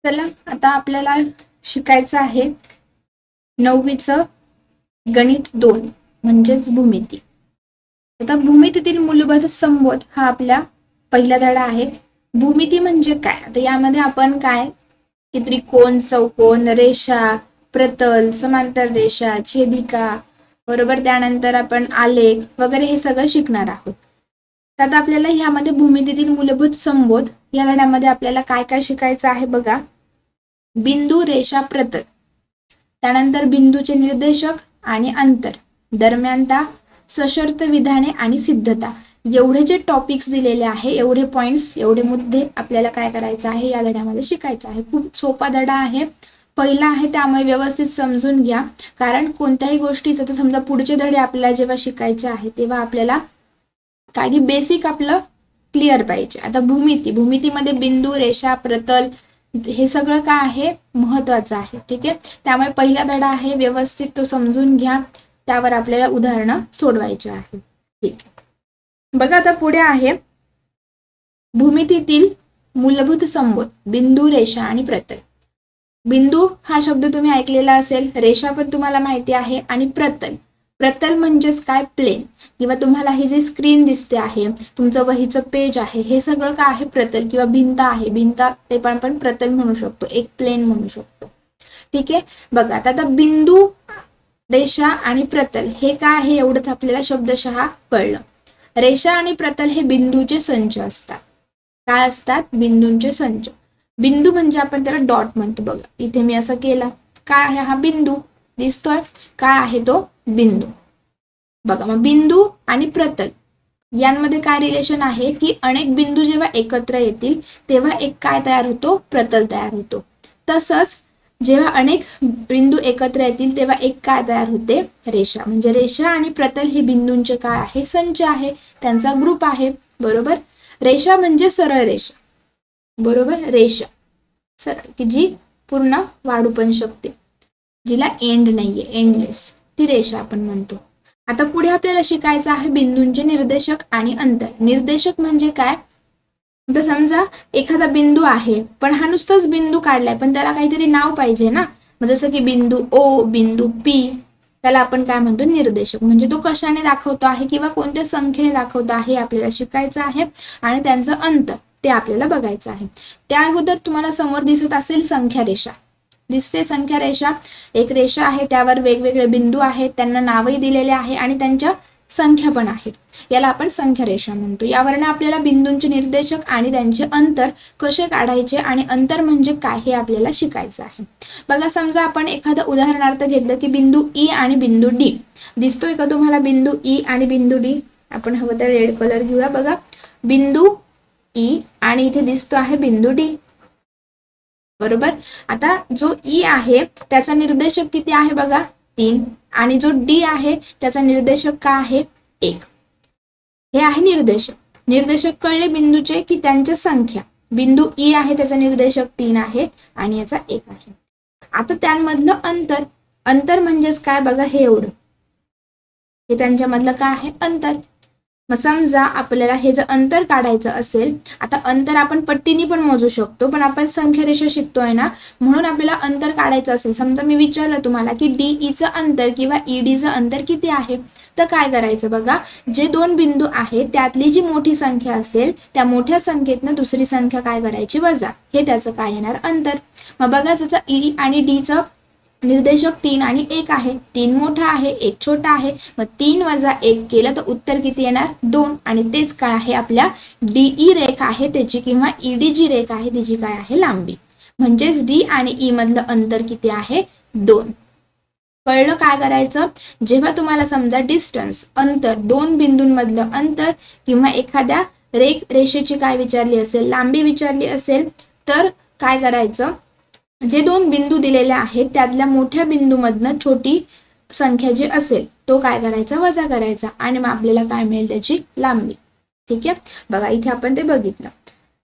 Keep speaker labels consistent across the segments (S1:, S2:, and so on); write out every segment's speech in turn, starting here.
S1: चला आता आपल्याला शिकायचं आहे 9वीचं गणित 2 म्हणजेच भूमिती. आता भूमितीतील मूलभूत संबोध हा आपला पहिला धडा आहे. भूमिती म्हणजे काय? आता यामध्ये आपण काय की त्रिकोण, चौकोन, रेषा, प्रतल, समांतर रेषा, छेदिका, बरोबर, त्यानंतर आपण आलेख वगैरे हे सगळं शिकणार आहोत. आता आपल्याला यामध्ये भूमितीतील मूलभूत संबोध या धड्यामध्ये आपल्याला काय काय शिकायचं आहे बघा. बिंदू, रेषा, प्रतल, त्यानंतर बिंदूचे निर्देशक आणि अंतर, दरम्यानता, सशर्त विधाने आणि सिद्धता, एवढे जे टॉपिक्स दिलेले आहे, एवढे पॉइंट्स, एवढे मुद्दे आपल्याला काय करायचं आहे या धड्यामध्ये शिकायचं आहे. खूप सोपा धडा आहे, पहिला आहे, त्यामुळे व्यवस्थित समजून घ्या. कारण कोणत्याही गोष्टीचं तर समजा पुढचे धडे आपल्याला जेव्हा शिकायचे आहे तेव्हा आपल्याला काही बेसिक आपलं क्लिअर पाहिजे. आता भूमितीमध्ये बिंदू, रेषा, प्रतल हे सगळं काय आहे महत्वाचं आहे. ठीक आहे, त्यामुळे पहिला धडा आहे, व्यवस्थित तो समजून घ्या, त्यावर आपल्याला उदाहरणं सोडवायची आहे. ठीक आहे, बघा आता पुढे आहे भूमितीतील मूलभूत संबोध, बिंदू, रेषा आणि प्रतल. बिंदू हा शब्द तुम्ही ऐकलेला असेल, रेषा पण तुम्हाला माहिती आहे, आणि प्रतल म्हणजेच काय, प्लेन, किंवा तुम्हाला ही जी स्क्रीन दिसते आहे, तुमचं वहीचं पेज आहे, हे सगळं काय आहे प्रतल, किंवा भिंत आहे, भिंत ते पण आपण प्रतल म्हणू शकतो, एक प्लेन म्हणू शकतो. ठीक आहे, बघा आता बिंदू, रेषा आणि प्रतल हे काय आहे एवढंच आपल्याला शब्दशः कळलं. रेषा आणि प्रतल हे बिंदूचे संच असतात. काय असतात? बिंदूंचे संच. बिंदू म्हणजे आपण त्याला डॉट म्हणतो. बघा इथे मी असं केला, काय आहे हा बिंदू दिसतोय, काय आहे तो बिंदू. बघा मग बिंदू आणि प्रतल यांमध्ये काय रिलेशन आहे की अनेक बिंदू जेव्हा एकत्र येतील तेव्हा एक काय तयार होतो, प्रतल तयार होतो. तसंच जेव्हा अनेक बिंदू एकत्र येतील तेव्हा एक काय तयार होते, रेषा. म्हणजे रेषा आणि प्रतल हे बिंदूंचे काय आहे, संच आहे, त्यांचा ग्रुप आहे. बरोबर, रेषा म्हणजे सरळ रेषा, बरोबर, रेषा सरळ की जी पूर्ण वाढू पण शकते, जिला एंड नाहीये, एंडलेस, ती रेषा आपण म्हणतो. आता पुढे आपल्याला शिकायचं आहे बिंदूंचे निर्देशक आणि अंतर. निर्देशक म्हणजे काय, तर समजा एखादा बिंदू आहे पण हा नुसताच बिंदू काढलाय, पण त्याला काहीतरी नाव पाहिजे ना. मग जसं की बिंदू ओ, बिंदू पी, त्याला आपण काय म्हणतो, निर्देशक. म्हणजे तो कशाने दाखवतो आहे किंवा कोणत्या संख्येने दाखवतो आहे आपल्याला शिकायचं आहे. आणि त्यांचं अंतर ते आपल्याला बघायचं आहे. त्या अगोदर तुम्हाला समोर दिसत असेल संख्या रेषा, दिसते संख्या रेषा. एक रेषा आहे, त्यावर वेगवेगळे बिंदू आहेत, त्यांना नावही दिलेले आहे आणि त्यांच्या संख्या पण आहेत, याला आपण संख्या रेषा म्हणतो. यावरनं आपल्याला बिंदूंचे निर्देशक आणि त्यांचे अंतर कसे काढायचे आणि अंतर म्हणजे काय हे आपल्याला शिकायचं आहे. बघा समजा आपण एखादं उदाहरणार्थ घेतलं की बिंदू ई आणि बिंदू डी. दिसतोय का तुम्हाला बिंदू ई आणि बिंदू डी? आपण हवं तर रेड कलर घेऊया. बघा बिंदू ई आणि इथे दिसतो आहे बिंदू डी, बरोबर. आता जो ई आहे त्याचा निर्देशक किती आहे बघा, 3, आणि जो डी आहे त्याचा निर्देशक काय आहे, 1. हे आहे निर्देशक. निर्देशक कळले बिंदूचे की त्यांच्या संख्या. बिंदू ई आहे त्याचा निर्देशक 3 आहे आणि याचा 1 आहे. आता त्यांमधलं अंतर, अंतर म्हणजेच काय बघा, हे एवढं, हे त्यांच्यामधलं काय आहे, अंतर. मग समजा आपल्याला हे जर अंतर काढायचं असेल, आता अंतर आपण पट्टीने पण मोजू शकतो, पण आपण संख्या रेषा शिकतोय ना, म्हणून आपल्याला अंतर काढायचं असेल. समजा मी विचारलं तुम्हाला की डीईचं अंतर किंवा ईडीचं अंतर किती आहे, तर काय करायचं बघा, जे 2 बिंदू आहेत त्यातली जी मोठी संख्या असेल त्या मोठ्या संख्येतनं दुसरी संख्या काय करायची, वजा, हे त्याचं काय येणार, अंतर. मग बघा जसं ई आणि डीचं निर्देशक 3 आणि 1 आहे, 3 मोठा आहे, 1 छोटा आहे, मग 3 वजा 1 केलं तर उत्तर किती येणार, 2. आणि तेच काय आहे, आपल्या डीई रेखा आहे त्याची किंवा ईडी जी रेखा आहे त्याची काय आहे, लांबी. म्हणजेच डी आणि ई मधलं अंतर किती आहे, 2. कळलं काय करायचं, जेव्हा तुम्हाला समजा डिस्टन्स, अंतर, 2 बिंदूंमधलं अंतर किंवा एखाद्या रेषेची काय विचारली असेल, लांबी विचारली असेल, तर काय करायचं, जे 2 बिंदू दिलेले आहेत त्यातल्या मोठ्या बिंदूमधनं छोटी संख्या जी असेल तो काय करायचा, वजा करायचा, आणि मग आपल्याला काय मिळेल, त्याची लांबी. ठीक आहे, बघा इथे आपण ते बघितलं.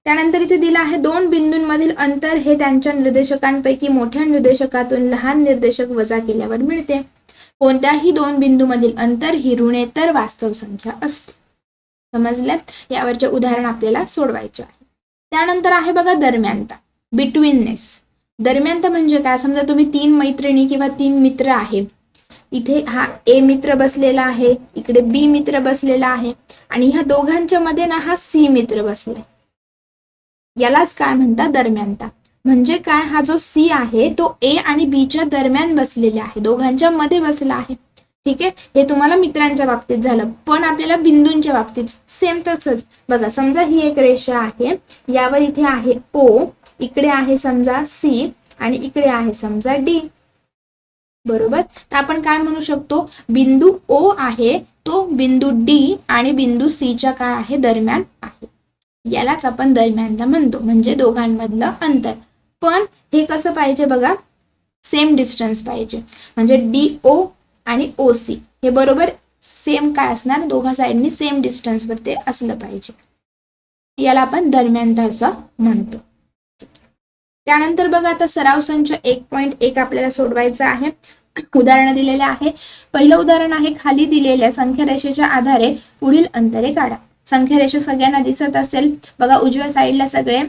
S1: त्यानंतर इथे दिलं आहे 2 बिंदूंमधील अंतर हे त्यांच्या निर्देशकांपैकी मोठ्या निर्देशकातून लहान निर्देशक वजा केल्यावर मिळते. कोणत्याही 2 बिंदूमधील अंतर ही ऋणेतर वास्तव संख्या असते. समजलं, यावरचे उदाहरण आपल्याला सोडवायचे आहे. त्यानंतर आहे बघा दरम्यानता, बिटवीननेस. दरम्यानता म्हणजे काय, समजा तुम्ही 3 मैत्रिणी किंवा 3 मित्र आहे, इथे हा ए मित्र बसलेला आहे, इकडे बी मित्र बसलेला आहे आणि ह्या दोघांच्या मध्ये ना हा सी मित्र बसलाय, यालाच काय म्हणतात दरम्यानता. म्हणजे काय, हा जो सी आहे तो ए आणि बी च्या दरम्यान बसलेला आहे, दोघांच्या मध्ये बसला आहे. ठीक आहे, हे तुम्हाला मित्रांच्या बाबतीत झालं. पण आपल्याला बिंदूंच्या बाबतीत सेम तसंच बघा, समजा ही एक रेषा आहे, यावर इथे आहे ओ, इकडे आहे समजा सी आणि इकडे आहे समजा डी, बरोबर. तर आपण काय म्हणू शकतो, बिंदू ओ आहे तो बिंदू डी आणि बिंदू सी च्या काय आहे दरम्यान आहे, यालाच आपण दरम्यानता म्हणतो, म्हणजे दोघांमधलं अंतर. पण हे कसं पाहिजे बघा, सेम डिस्टन्स पाहिजे, म्हणजे डी ओ आणि ओ सी हे बरोबर सेम काय असणार, दोघा साईडनी सेम डिस्टन्स वर ते असलं पाहिजे, याला आपण दरम्यानता असं म्हणतो. त्यानंतर बघा, आता सराव संच 1.1 आपल्याला सोडवायचा आहे. उदाहरण दिलेले आहे. पहिलं उदाहरण आहे, खाली दिलेल्या संख्यारेषेच्या आधारे पुढील अंतरे काढा. संख्यारेषा सगळ्यांना दिसत असेल बघा, उजव्या साईडला सगळे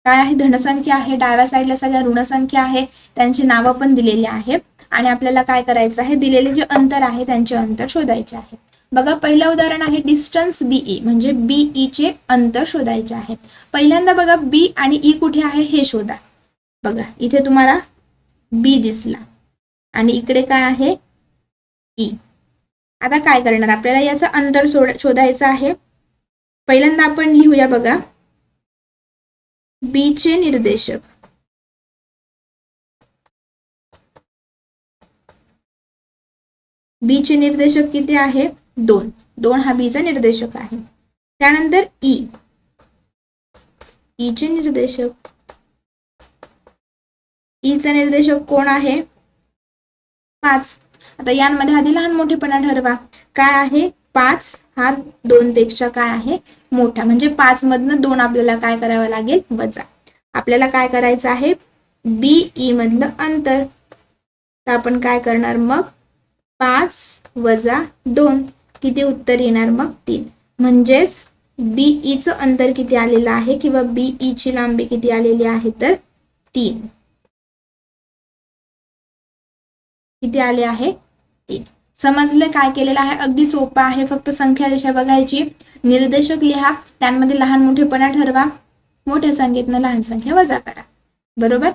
S1: काय आहे धनसंख्या आहे, डाव्या साईडला सगळ्या ऋणसंख्या आहे, त्यांची नावं पण दिलेली आहे आणि आपल्याला काय करायचं आहे, दिलेले जे अंतर आहे त्यांचे अंतर शोधायचे आहे. बघा, पहिलं उदाहरण आहे डिस्टन्स बीई, म्हणजे बीई चे अंतर शोधायचे आहे. पहिल्यांदा बघा, बी आणि ई कुठे आहे हे शोधा. बघा, इथे तुम्हाला बी दिसला आणि इकडे काय आहे ई. आता काय करणार, आपल्याला याचं अंतर शोधायचं आहे. पहिल्यांदा आपण लिहूया बघा, बी चे निर्देशक, बी चे निर्देशक किती आहे 2, 2 हा बी चा निर्देशक आहे. त्यानंतर ई, ई चे निर्देशक, ई चा निर्देशक कोण आहे 5. आता यांमध्ये आधी लहान मोठेपणा ठरवा, काय आहे 5 हा 2 पेक्षा काय आहे मोठा, म्हणजे 5 मधनं 2 आपल्याला काय करावं लागेल वजा. आपल्याला काय करायचं आहे, बीई मधलं अंतर, तर आपण काय करणार मग 5 वजा 2 किती उत्तर येणार मग 3. म्हणजेच बीई चं अंतर किती आलेलं आहे किंवा बीई ची लांबी किती आलेली आहे तर 3. किती आले आहे 3. समजलं काय केलेलं आहे, अगदी सोपं आहे. फक्त संख्या रेषा बघायची, निर्देशक लिहा, त्यांमध्ये लहान मोठेपणा ठरवा, मोठ्या संख्येतनं लहान संख्या वजा करा, बरोबर.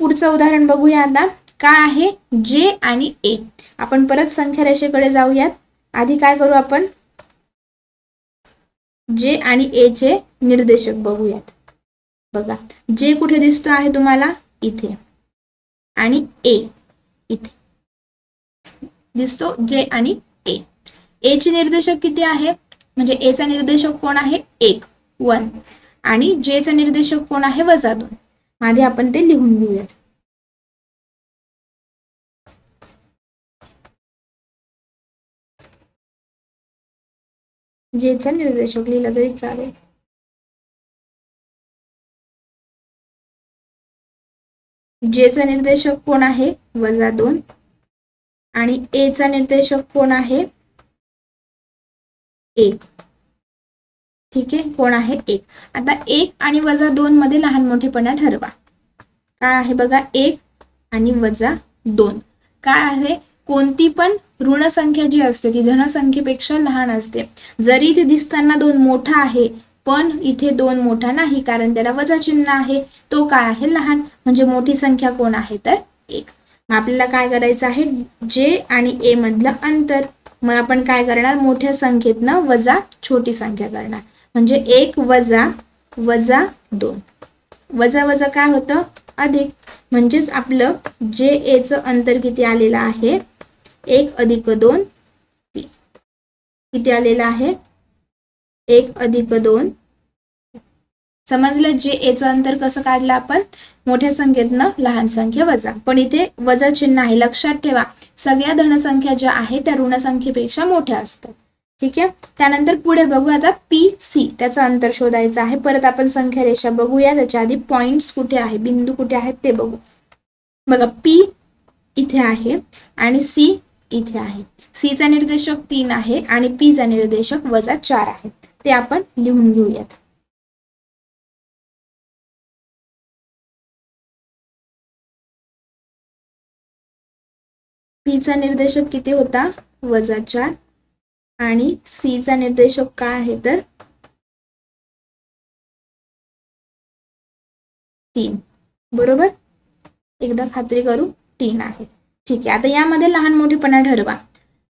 S1: पुढचं उदाहरण बघूया. आता काय आहे जे आणि ए. आपण परत संख्या रेषेकडे जाऊयात. आधी काय करू, आपण जे आणि ए चे निर्देशक बघूयात. बघा, जे कुठे दिसतो आहे तुम्हाला इथे आणि ए इथे दिसतो, जे आणि ए. ए चे निर्देशक किती आहे, म्हणजे ए चा निर्देशक कोण आहे 1 आणि जे चा निर्देशक कोण आहे -2. आधी आपण ते लिहून घेऊयात. जे चा निर्देशक लिहिलं तरी चालेल. जे चा निर्देशक कोण आहे -2 आणि ए चा निर्देशक कोण आहे 1. ठीक आहे, कोण आहे 1. आता 1 आणि -2 मध्ये लहान मोठेपणा ठरवा. काय आहे बघा, 1 आणि -2 काय आहे, कोणती पण ऋण संख्या जी असते ती धनसंख्येपेक्षा लहान असते. जरी इथे दिसताना 2 मोठा आहे, पण इथे 2 मोठा नाही, कारण त्याला वजा चिन्ह आहे, तो काय आहे लहान, म्हणजे मोठी संख्या कोण आहे तर 1. मग आपल्याला काय करायचं आहे, जे आणि ए मधलं अंतर. मग आपण काय करणार, मोठ्या संख्येतनं वजा छोटी संख्या करणार, म्हणजे 1 वजा 2, वजा वजा काय होतं अधिक, म्हणजेच आपलं जे ए चं अंतर किती आलेलं आहे 1 अधिक 2 3. किती आलेलं आहे 1 अधिक 2. समजलं, जे ए चं अंतर कसं काढलं आपण, मोठ्या संख्येतनं लहान संख्या वजा, पण इथे वजा चिन्ह आहे. लक्षात ठेवा, सगळ्या धनसंख्या ज्या आहेत त्या ऋण संख्येपेक्षा मोठ्या असतात. ठीक आहे, त्यानंतर पुढे बघू आता पी सी, त्याचं अंतर शोधायचं आहे. परत आपण संख्या रेषा बघूया, त्याच्या आधी पॉइंट्स कुठे आहे, बिंदू कुठे आहेत ते बघू. बघा, पी इथे आहे आणि सी इथे आहे. सी चा निर्देशक 3 आहे आणि पी चा निर्देशक -4 आहे. ते आपण लिहून घेऊयात. P चा निर्देशक किती होता? -4 आणि C चा निर्देशक काय आहे तर 3. बरोबर, एकदा खात्री करू 3 आहे. ठीक आहे, आता यामध्ये लहान मोठेपणा ठरवा.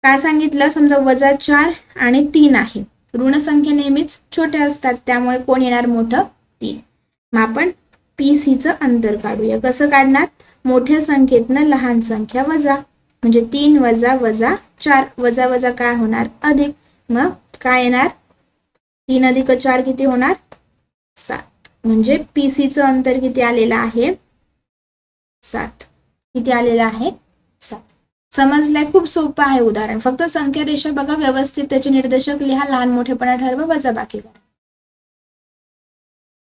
S1: काय सांगितलं? समजा -4 आणि 3 आहे. ऋण संख्या नेहमीच छोट्या असतात, त्यामुळे कोण येणार? मोठं 3. मग आपण PC चं अंतर काढूया. कसं काढणार? मोठ्या संख्येतनं लहान संख्या वजा, म्हणजे 3 वजा वजा 4 वजा वजा काय होणार? अधिक. मग काय येणार? 3 अधिक 4 किती होणार? 7. म्हणजे PC चं अंतर किती आलेलं आहे? 7. किती आलेलं आहे? 7. समजलंय? खूप सोपं आहे उदाहरण. फक्त संख्या रेषा बघा व्यवस्थित, त्याचे निर्देशक लिहा, लहान मोठेपणा ठरवा, वजा बाकी करा.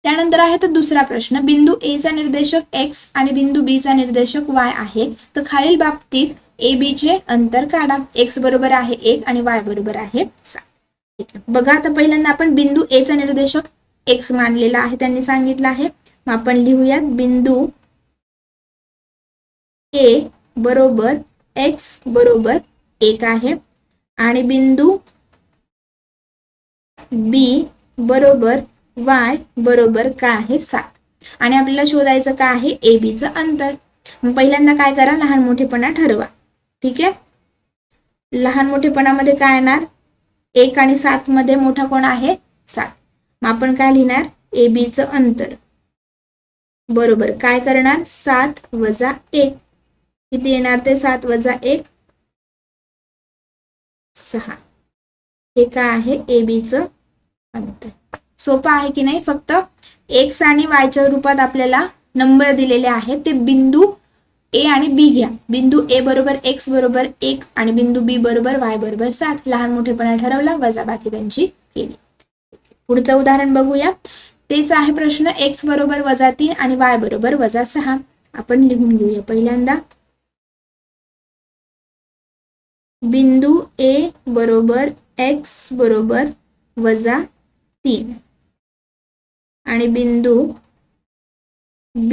S1: त्यानंतर आहे तर दुसरा प्रश्न. बिंदू A चा निर्देशक x आणि बिंदू B चा निर्देशक y आहे, तर खालील बाबतीत AB चे अंतर काढा. x बरोबर आहे 1 आणि y बरोबर आहे 7. ठीक आहे, बघा आता पहिल्यांदा आपण बिंदू A चा निर्देशक x मानलेला आहे, त्यांनी सांगितलं आहे. मग आपण लिहूयात बिंदू A बरोबर x बरोबर 1 आहे आणि बिंदू B बरोबर y बरोबर काय आहे? 7. आणि आपल्याला शोधायचं काय आहे? AB चं अंतर. मग पहिल्यांदा काय करा? लहान मोठेपणा ठरवा. ठीक आहे, लहान मोठेपणामध्ये काय येणार? 1 आणि 7 मध्ये मोठा कोण आहे? 7. मग आपण काय लिहिणार? AB चं अंतर बरोबर काय करणार? 7 वजा 1. किती येणार ते? 7 वजा 1 6. हे काय आहे? AB चं अंतर. सोपं आहे की नाही? फक्त x आणि y च्या रूपात आपल्याला नंबर दिलेले आहेत, ते बिंदू A आणि B घ्या. बिंदू A बरोबर x बरोबर 1 आणि बिंदू B बरोबर y बरोबर 7. लहान मोठेपणा ठरवला, वजा बाकी त्यांची केली. पुढचं उदाहरण बघूया. तेच आहे प्रश्न. x बरोबर -3 आणि y बरोबर -6. आपण लिहून घेऊया. पहिल्यांदा बिंदू A बरोबर x बरोबर -3 आणि बिंदू B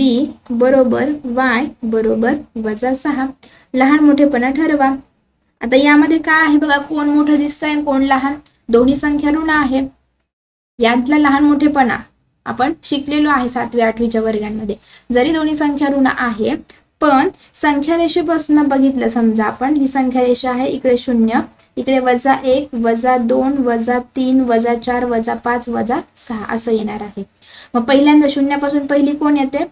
S1: बरोबर y बरोबर -6. लहान मोठेपणा ठरवा. आता यामध्ये काय आहे बघा, कोण मोठं दिसतंय आणि कोण लहान? दोन्ही संख्या ऋण आहे. यातला लहान मोठेपणा आपण शिकलेलो आहे 7वी 8वीच्या वर्गांमध्ये. जरी दोन्ही संख्या ऋण आहे, पण संख्या रेषेपासून बघितलं, समजा आपण ही संख्या रेषा आहे, इकडे 0, इकडे -1 -2 -3 -4 -5 -6 असं येणार आहे. मग पहिल्यांदा शून्यापासून पहिली कोण येते?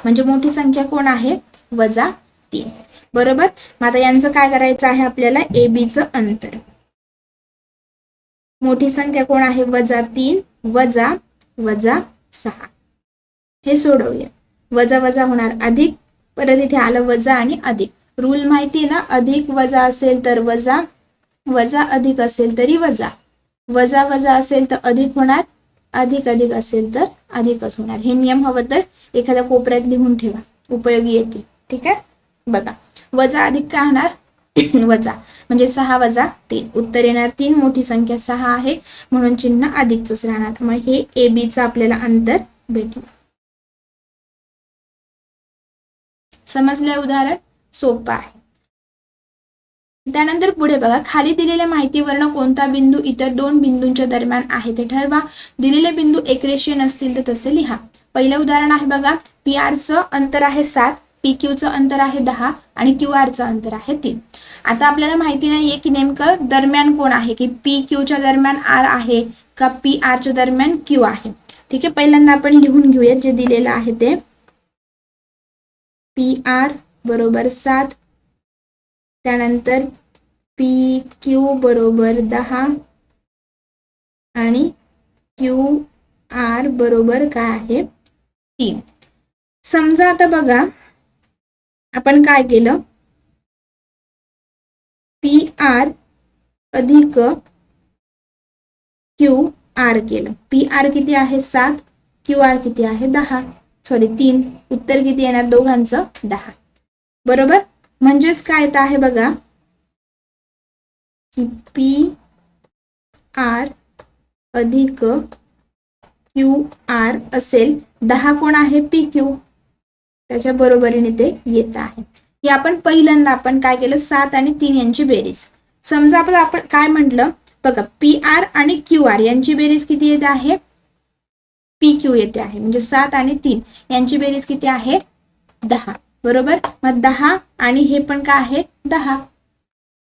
S1: म्हणजे मोठी संख्या कोण आहे? -3. बरोबर. मग आता यांचं काय करायचं आहे आपल्याला? AB चं अंतर. मोठी संख्या कोण आहे? -3 वजा वजा 6. हे सोडवूया. वजा वजा होणार अधिक, परत इथे आलं वजा आणि अधिक. रूल माहिती आहे ना? अधिक वजा असेल तर वजा, वजा अधिक असेल तरी वजा, वजा वजा असेल तर अधिक होणार, अधिक अधिक असेल तर अधिकच होणार. हे नियम हवं तर एखाद्या कोपऱ्यात लिहून ठेवा, उपयोगी येतील. ठीक आहे, बघा वजा अधिक काय होणार? वजा, म्हणजे 6 वजा 3. उत्तर येणार 3. मोठी संख्या 6 आहे म्हणून चिन्ह अधिकच राहणार. मग हे AB चं आपल्याला अंतर भेटलं. समजलंय उदाहरण? सोपं आहे. त्यानंतर पुढे बघा, खाली दिलेल्या माहितीवरून कोणता बिंदू इतर दोन बिंदूंच्या दरम्यान आहे ते ठरवा. दिलेले बिंदू एकरेषीय नसतील तर तसे लिहा. पहिलं उदाहरण आहे बघा, PR चं अंतर आहे 7, PQ चं अंतर आहे 10 आणि QR चं अंतर आहे 3. आता आपल्याला माहिती नाहीये की नेमकं दरम्यान कोण आहे, की PQ च्या दरम्यान R आहे का PR च्या दरम्यान Q आहे. ठीक आहे, पहिल्यांदा आपण लिहून घेऊया जे दिलेलं आहे ते. PR बरोबर 7, त्यानंतर PQ बरोबर 10 आणि QR बरोबर काय आहे? 3. समजा आता बघा आपण काय केलं, PR अधिक QR केलं. PR किती आहे? 7, QR किती आहे? 10, सॉरी 3. उत्तर किती येणार दोघांचं? 10. बरोबर. म्हणजेच काय येत आहे बघा, की PR अधिक QR असेल. 10 कोण आहे? PQ, त्याच्या बरोबरीने ते येत आहे. ही आपण पहिल्यांदा आपण काय केलं, 7 आणि 3 यांची बेरीज. समजा आपण काय म्हटलं बघा, PR आणि QR यांची बेरीज किती येते आहे, PQ येते आहे. म्हणजे 7 आणि 3 यांची बेरीज किती आहे, 10. बरोबर. मग 10 आणि हे पण काय आहे 10.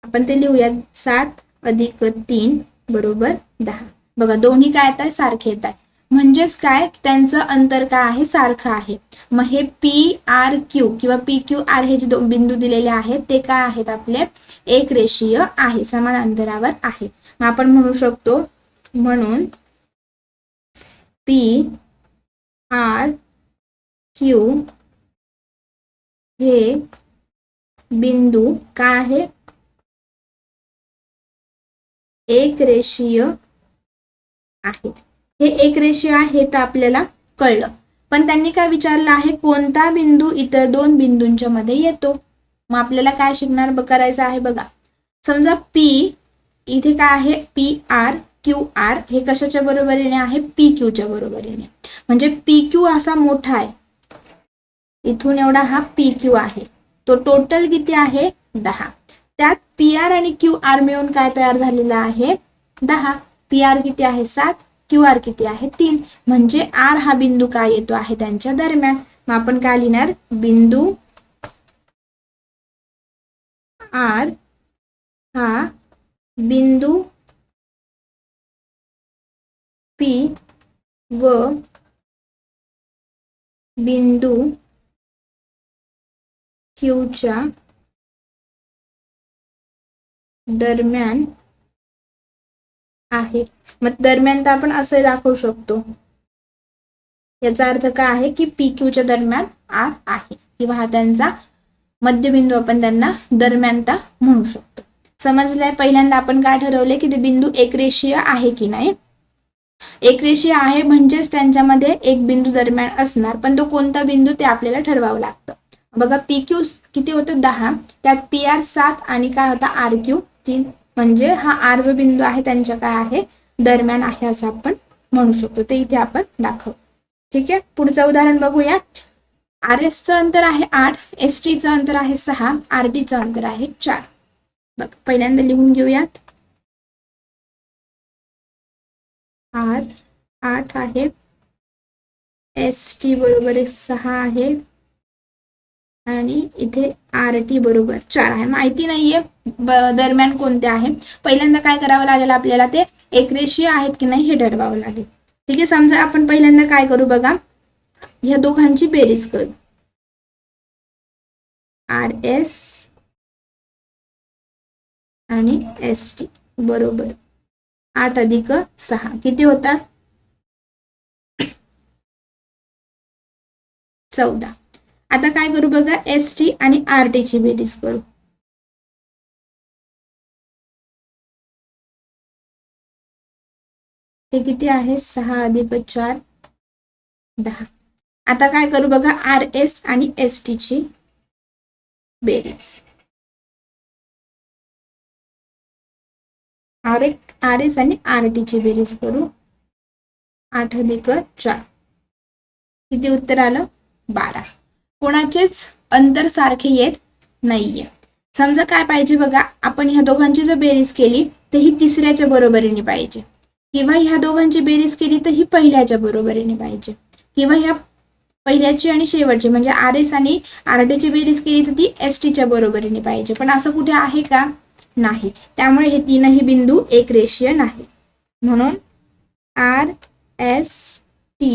S1: आपण ते लिहूयात, 7 अधिक 3 बरोबर 10. बघा दोन्ही काय येत आहे, सारखे येत आहे. म्हणजेच काय, त्यांचं अंतर काय आहे, सारखं आहे. मग हे PRQ किंवा PQR हे जे दोन बिंदू दिलेले आहेत ते काय आहेत, आपले एक रेषीय आहे, समान अंतरावर आहे. मग आपण म्हणू शकतो, म्हणून PRQ हे बिंदू काय आहे, एक रेषीय आहे. हे एक रेषीय आहे तर आपल्याला कळलं. पण त्यांनी काय विचारलं आहे, कोणता बिंदू इतर दोन बिंदूंच्या मध्ये येतो. मग आपल्याला काय शिकणार करायचं आहे बघा. समजा P इथे काय आहे, PRQR हे कशाच्या बरोबरीने आहे, PQ च्या बरोबरीने. म्हणजे PQ असा मोठा आहे, इथून एवढा हा PQ आहे, तो टोटल किती आहे 10. त्यात PR आणि QR मिळून काय तयार झालेला आहे 10. PR किती आहे 7, QR किती आहे 3. म्हणजे R हा बिंदू काय येतो आहे त्यांच्या दरम्यान. मग आपण काय लिहिणार, बिंदू R हा बिंदू P व बिंदू Q च्या दरम्यान आहे. मग दरम्यान तर आपण असं दाखवू शकतो, याचा अर्थ काय आहे की PQ च्या दरम्यान R आहे, किंवा हा त्यांचा मध्यबिंदू आपण त्यांना दरम्यानता म्हणू शकतो. समजलंय. पहिल्यांदा आपण काय ठरवले की ते बिंदू एकरेषीय आहे की नाही. एकरेषीय आहे म्हणजेच त्यांच्यामध्ये एक बिंदू दरम्यान असणार, पण तो कोणता बिंदू ते आपल्याला ठरवावं लागतं. बघा PQ किती होतं 10, त्यात PR 7 आणि काय होता RQ 3. म्हणजे हा R जो बिंदू आहे त्यांच्या काय आहे दरम्यान आहे असं आपण म्हणू शकतो. ते इथे आपण दाखवू. ठीक आहे. पुढचं उदाहरण बघूया. RS चं अंतर आहे 8, ST चं अंतर आहे 6, RT चं अंतर आहे 4. बघ पहिल्यांदा लिहून घेऊयात. R 8 आहे, ST बरोबर 6 आहे आणि इथे RT बरोबर 4 आहे. माहिती नाहीये दरम्यान कोणते आहे. पहिल्यांदा काय करावं लागेल आपल्याला, ते एकरेषीय आहेत की नाही हे ठरवावं लागेल. ठीक आहे. समजा आपण पहिल्यांदा काय करू बघा, ह्या दोघांची बेरीज करू. RS आणि ST बरोबर 8 अधिक 6 किती होतात 14. आता काय करू बघा, ST आणि RT ची बेरीज करू. ते किती आहे 6 अधिक 4 10. आता काय करू बघा, RS आणि ST ची बेरीज. RS आणि RT ची बेरीज करू. 8 अधिक 4 किती उत्तर आलं 12. कोणाचेच अंतर सारखे येत नाहीये. समजा काय पाहिजे बघा, आपण ह्या दोघांची जर बेरीज केली तर ही तिसऱ्याच्या बरोबरीने पाहिजे, किंवा ह्या दोघांची बेरीज केली तर ही पहिल्याच्या बरोबरीने पाहिजे, किंवा ह्या पहिल्याची आणि शेवटची म्हणजे RS आणि RT ची बेरीज केली तर ती ST च्या बरोबरीने पाहिजे. पण असं कुठे आहे का, नाही. त्यामुळे हे तीनही बिंदू एकरेषीय नाही. म्हणून RST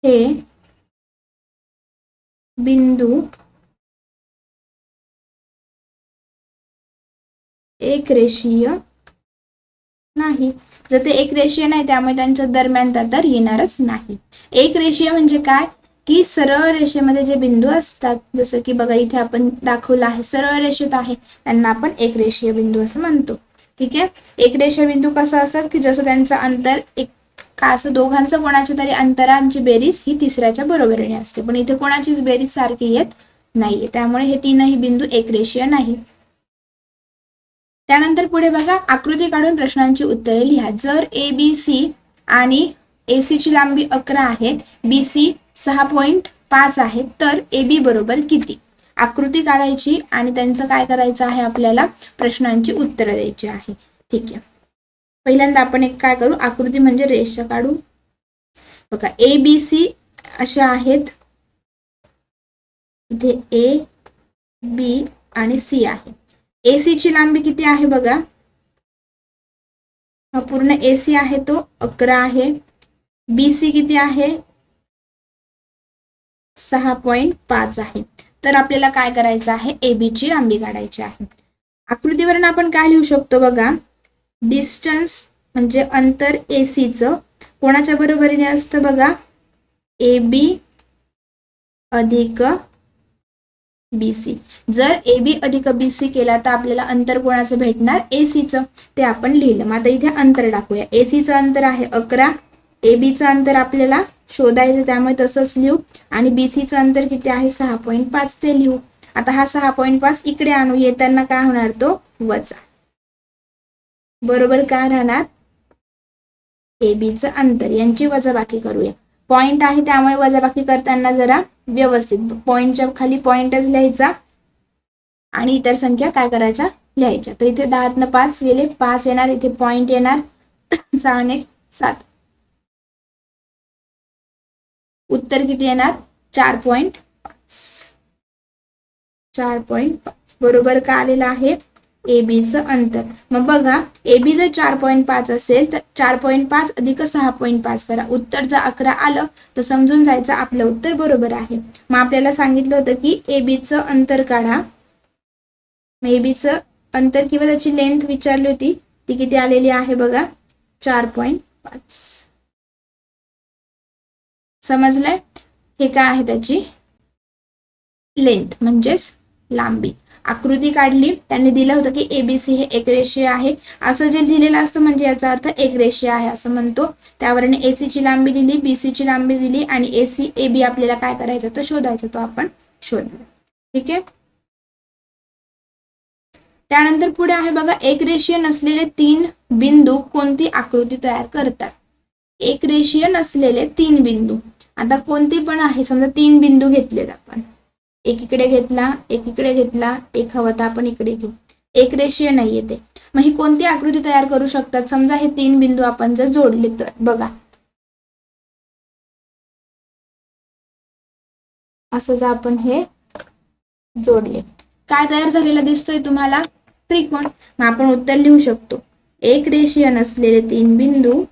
S1: हे बिंदू एकरेषीय नाही. जर ते एकरेषीय नाही त्यामुळे त्यांच्या दरम्यान तर येणारच नाही. एकरेषीय म्हणजे काय की सरळ रेषेमध्ये जे बिंदू असतात, जसं की बघा इथे आपण दाखवलं आहे सरळ रेषेत आहे, त्यांना आपण एकरेषीय बिंदू असं म्हणतो. ठीक आहे. एकरेषीय बिंदू कसं असतात की जसं त्यांचं अंतर एक का असं दोघांचं कोणाच्या तरी अंतरांची बेरीज ही तिसऱ्याच्या बरोबरीने असते, पण इथे कोणाचीच बेरीज सारखी येत नाहीये. त्यामुळे हे तीनही बिंदू एकरेषीय नाही. त्यानंतर पुढे बघा, आकृती काढून प्रश्नांची उत्तरे लिहा. जर ABC आणि AC ची लांबी 11 आहे, BC 6.5 आहे, तर AB बरोबर किती. आकृती काढायची आणि त्यांचं काय करायचं आहे, आपल्याला प्रश्नांची उत्तरं द्यायची आहे. ठीक आहे, पहिल्यांदा आपण एक काय करू, आकृती म्हणजे रेषा काढू. बघा ए बी सी अशा आहेत, इथे ए बी आणि सी आहे. ए सी ची लांबी किती आहे बघा, हा पूर्ण ए सी आहे तो 11 आहे. बी सी किती आहे, 6.5 आहे. तर आपल्याला काय करायचं आहे, ए बी ची लांबी काढायची आहे. आकृतीवरून आपण काय लिहू शकतो बघा, डिस्टन्स म्हणजे अंतर ए सी चं कोणाच्या बरोबरीने असतं बघा, ए बी अधिक बी सी. जर ए बी अधिक बी सी केला तर आपल्याला अंतर कोणाचं भेटणार, ए सी चं. ते आपण लिहिलं. मग आता इथे अंतर टाकूया. ए सी चं अंतर आहे 11, ए बी चं अंतर आपल्याला शोधायचं त्यामुळे तसंच लिहू, आणि बी सी चं अंतर किती आहे 6.5 ते लिहू. आता हा 6.5 इकडे आणू, येताना काय होणार तो वजा, बरोबर काय राहणार, ए बी चं अंतर यांची वजाबाकी करूया. पॉइंट आहे त्यामुळे वजाबाकी करताना जरा व्यवस्थित पॉइंटच्या खाली पॉइंटच लिहायचा आणि इतर संख्या काय करायच्या लिहायच्या. तर इथे 10 5 गेले, 5 येणार, इथे पॉइंट येणार 6 आणि 7, उत्तर किती येणार 4.5. 4.5 बरोबर का आलेलं आहे ए बी चं अंतर. मग बघा ए बी जर 4.5 असेल तर 4.5 अधिक 6.5 करा, उत्तर जर 11 आलं तर समजून जायचं आपलं उत्तर बरोबर आहे. मग आपल्याला सांगितलं होतं की ए बी चं अंतर काढा. ए बी चं अंतर किंवा त्याची लेंथ विचारली होती, ती किती आलेली आहे बघा 4.5. समजलंय, हे काय आहे त्याची लेंथ म्हणजेच लांबी. आकृती काढली, त्यांनी दिलं होतं की एबीसी हे एकरेषीय आहे, असं जे दिलेलं असतं म्हणजे याचा अर्थ एकरेषीय आहे असं म्हणतो. त्यावरून एसी ची लांबी दिली, बीसी ची लांबी दिली आणि एसी एबी आपल्याला काय करायचं तर शोधायचं, तो आपण शोधला. ठीक आहे, त्यानंतर पुढे आहे बघा, एकरेषीय नसलेले 3 बिंदू कोणती आकृती तयार करतात. एकरेषीय नसलेले 3 बिंदू, आता कोणते पण आहे, समजा 3 बिंदू घेतलेत आपण, एक इकडे घेतला, एक इकडे घेतला, एक हवा तर आपण इकडे घेऊ, एक रेषीय नाहीये ते. मग ही कोणती आकृती तयार करू शकतात, समजा हे 3 बिंदू आपण जर जोडले तर बघा असं जर आपण हे जोडले, काय तयार झालेलं दिसतोय तुम्हाला, त्रिकोण. मग आपण उत्तर लिहू शकतो, एक रेषीय नसलेले 3 बिंदू,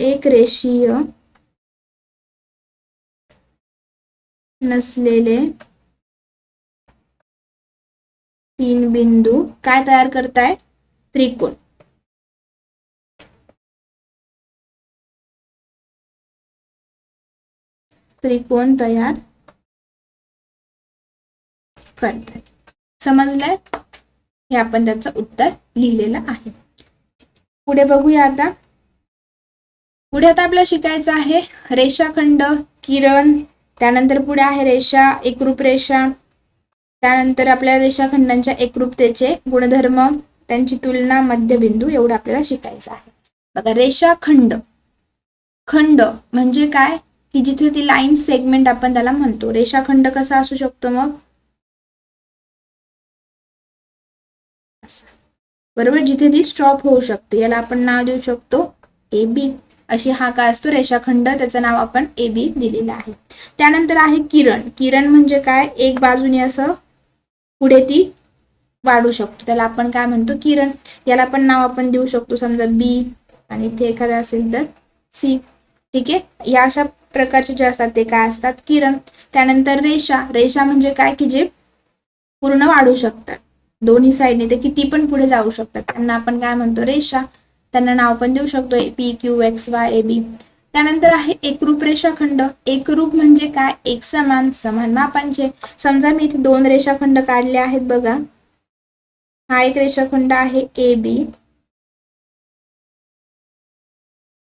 S1: एक रेषीय नसलेले 3 बिंदू काय तयार करताय, त्रिकोण. त्रिकोण तयार करताय. समजलंय, हे आपण त्याचं उत्तर लिहिलेलं आहे. पुढे बघूया. आता पुढे आपल्याला शिकायचं आहे रेषाखंड, किरण, त्यानंतर पुढे आहे रेषा, एकरूप रेषा, त्यानंतर आपल्या रेषाखंडांच्या एकरूपतेचे गुणधर्म, त्यांची तुलना, मध्यबिंदू, एवढं आपल्याला शिकायचं आहे. बघा रेषाखंड, खंड म्हणजे काय की जिथे ती लाईन सेगमेंट आपण त्याला म्हणतो. रेषाखंड कसा असू शकतो मग, बरोबर, जिथे ती स्टॉप होऊ शकते, याला आपण नाव देऊ शकतो ए बी. अशी हा काय असतो रेषाखंड, त्याचं नाव आपण ए बी दिलेलं आहे. त्यानंतर आहे किरण. किरण म्हणजे काय, एक बाजूने असं पुढे ती वाढू शकतो, त्याला आपण काय म्हणतो किरण. याला पण नाव आपण देऊ शकतो, समजा बी आणि इथे एखादा असेल तर सी. ठीक आहे, या अशा प्रकारचे जे असतात ते काय असतात किरण. त्यानंतर रेषा. रेषा म्हणजे काय की जे पूर्ण वाढू शकतात दोन्ही साईडने, ते किती पण पुढे जाऊ शकतात, त्यांना आपण काय म्हणतो रेषा. त्यांना नाव पण देऊ शकतो P Q X Y A B. त्यानंतर आहे एकरूप रेषाखंड. एकरूप म्हणजे काय, एक समान, समान मापांचे. समजा मी इथे 2 रेषाखंड काढले आहेत बघा, हा एक रेषाखंड आहे ए बी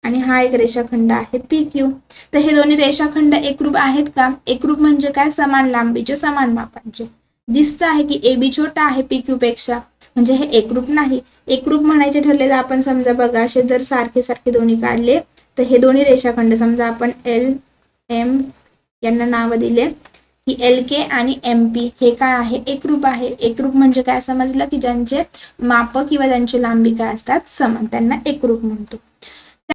S1: आणि हा एक रेषाखंड आहे पी क्यू. तर हे दोन्ही रेषाखंड एकरूप आहेत का, एकरूप म्हणजे काय, समान लांबीचे, समान मापांचे. दिसतं आहे की ए बी छोटा आहे पी क्यू पेक्षा, म्हणजे हे एकरूप नाही. एकरूप म्हणायचे ठरले तर आपण समजा बघा असे जर सारखे सारखे दोन्ही काढले तर हे दोन्ही रेषाखंड, समजा आपण एल एम यांना नाव दिले की LK आणि MP हे काय आहे, एकरूप आहे. एकरूप म्हणजे काय समजलं की ज्यांचे माप किंवा त्यांची लांबी काय असतात समान, त्यांना एकरूप म्हणतो.